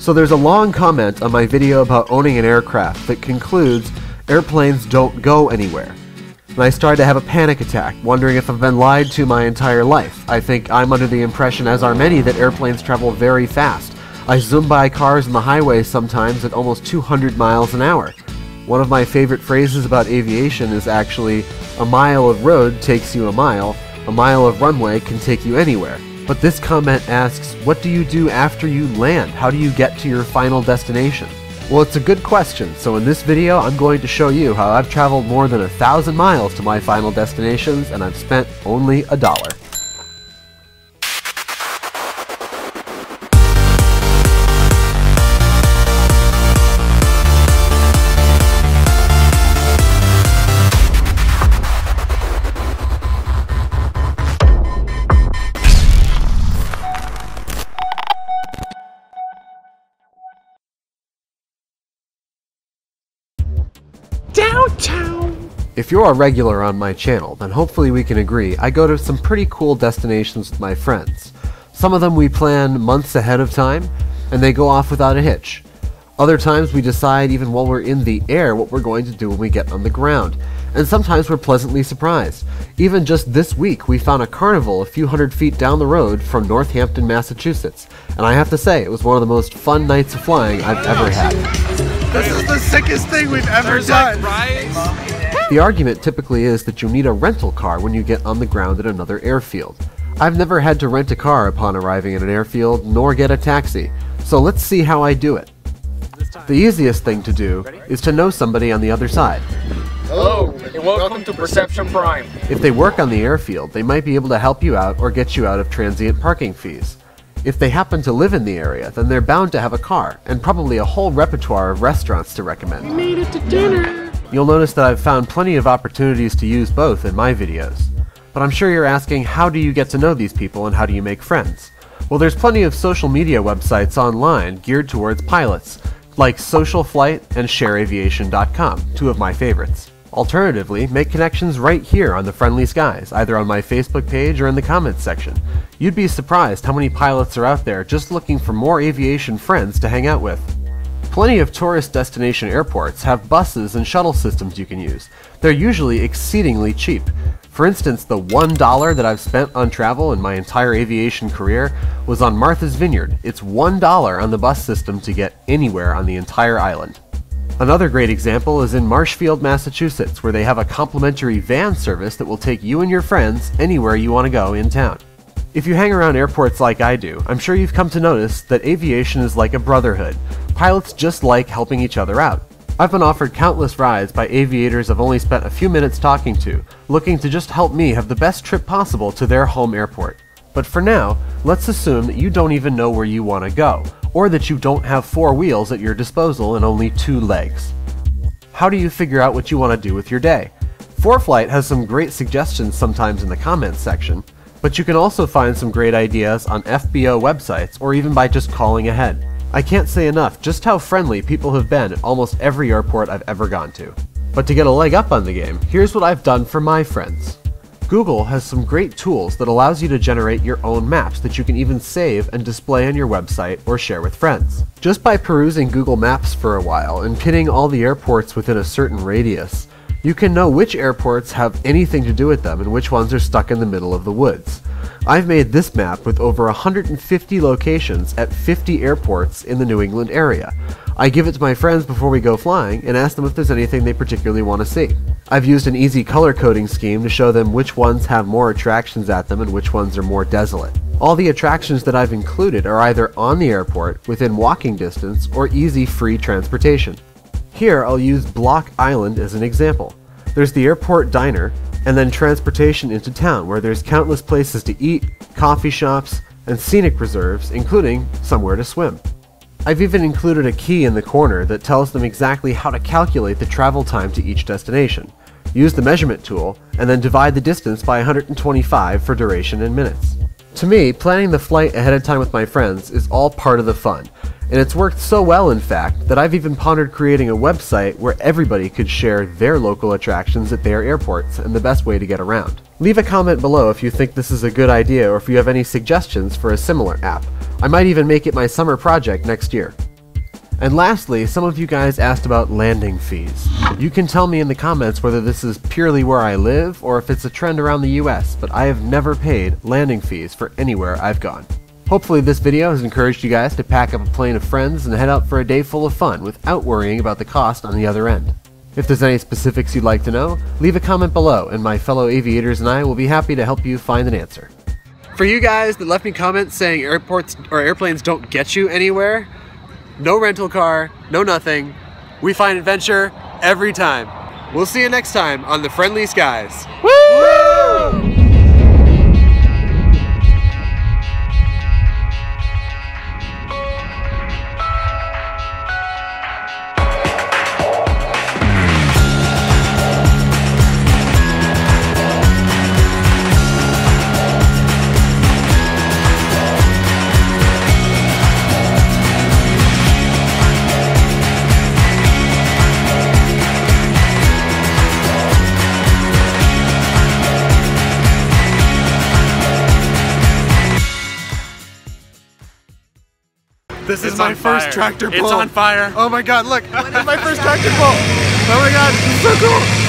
So there's a long comment on my video about owning an aircraft that concludes, airplanes don't go anywhere. And I started to have a panic attack, wondering if I've been lied to my entire life. I think I'm under the impression, as are many, that airplanes travel very fast. I zoom by cars on the highway sometimes at almost 200 miles an hour. One of my favorite phrases about aviation is actually, a mile of road takes you a mile of runway can take you anywhere. But this comment asks, what do you do after you land? How do you get to your final destination? Well, it's a good question, so in this video I'm going to show you how I've traveled more than 1,000 miles to my final destinations and I've spent only $1. Downtown! If you're a regular on my channel, then hopefully we can agree I go to some pretty cool destinations with my friends. Some of them we plan months ahead of time, and they go off without a hitch. Other times we decide even while we're in the air what we're going to do when we get on the ground. And sometimes we're pleasantly surprised. Even just this week we found a carnival a few hundred feet down the road from Northampton, Massachusetts. And I have to say, it was one of the most fun nights of flying I've ever had. This is the sickest thing we've ever done! The argument typically is that you need a rental car when you get on the ground at another airfield. I've never had to rent a car upon arriving at an airfield, nor get a taxi, so let's see how I do it. The easiest thing to do is to know somebody on the other side. Hello, and welcome to Perception Prime. If they work on the airfield, they might be able to help you out or get you out of transient parking fees. If they happen to live in the area, then they're bound to have a car, and probably a whole repertoire of restaurants to recommend. We made it to dinner! You'll notice that I've found plenty of opportunities to use both in my videos. But I'm sure you're asking, how do you get to know these people and how do you make friends? Well, there's plenty of social media websites online geared towards pilots, like Social Flight and ShareAviation.com, two of my favorites. Alternatively, make connections right here on the Friendly Skies, either on my Facebook page or in the comments section. You'd be surprised how many pilots are out there just looking for more aviation friends to hang out with. Plenty of tourist destination airports have buses and shuttle systems you can use. They're usually exceedingly cheap. For instance, the $1 that I've spent on travel in my entire aviation career was on Martha's Vineyard. It's $1 on the bus system to get anywhere on the entire island. Another great example is in Marshfield, Massachusetts, where they have a complimentary van service that will take you and your friends anywhere you want to go in town. If you hang around airports like I do, I'm sure you've come to notice that aviation is like a brotherhood. Pilots just like helping each other out. I've been offered countless rides by aviators I've only spent a few minutes talking to, looking to just help me have the best trip possible to their home airport. But for now, let's assume that you don't even know where you want to go, or that you don't have 4 wheels at your disposal and only 2 legs. How do you figure out what you want to do with your day? 4Flight has some great suggestions sometimes in the comments section, but you can also find some great ideas on FBO websites or even by just calling ahead. I can't say enough just how friendly people have been at almost every airport I've ever gone to. But to get a leg up on the game, here's what I've done for my friends. Google has some great tools that allows you to generate your own maps that you can even save and display on your website or share with friends. Just by perusing Google Maps for a while and pinning all the airports within a certain radius, you can know which airports have anything to do with them and which ones are stuck in the middle of the woods. I've made this map with over 150 locations at 50 airports in the New England area. I give it to my friends before we go flying and ask them if there's anything they particularly want to see. I've used an easy color coding scheme to show them which ones have more attractions at them and which ones are more desolate. All the attractions that I've included are either on the airport, within walking distance, or easy free transportation. Here I'll use Block Island as an example. There's the airport diner, and then transportation into town where there's countless places to eat, coffee shops, and scenic reserves, including somewhere to swim. I've even included a key in the corner that tells them exactly how to calculate the travel time to each destination. Use the measurement tool, and then divide the distance by 125 for duration in minutes. To me, planning the flight ahead of time with my friends is all part of the fun, and it's worked so well in fact that I've even pondered creating a website where everybody could share their local attractions at their airports and the best way to get around. Leave a comment below if you think this is a good idea or if you have any suggestions for a similar app. I might even make it my summer project next year. And lastly, some of you guys asked about landing fees. You can tell me in the comments whether this is purely where I live or if it's a trend around the US, but I have never paid landing fees for anywhere I've gone. Hopefully this video has encouraged you guys to pack up a plane of friends and head out for a day full of fun without worrying about the cost on the other end. If there's any specifics you'd like to know, leave a comment below and my fellow aviators and I will be happy to help you find an answer. For you guys that left me comments saying airports or airplanes don't get you anywhere, no rental car, no nothing. We find adventure every time. We'll see you next time on the Friendly Skies. Woo! This is my first tractor pull. It's on fire. Oh my god, look! It's my first tractor pull! Oh my god, this is so cool!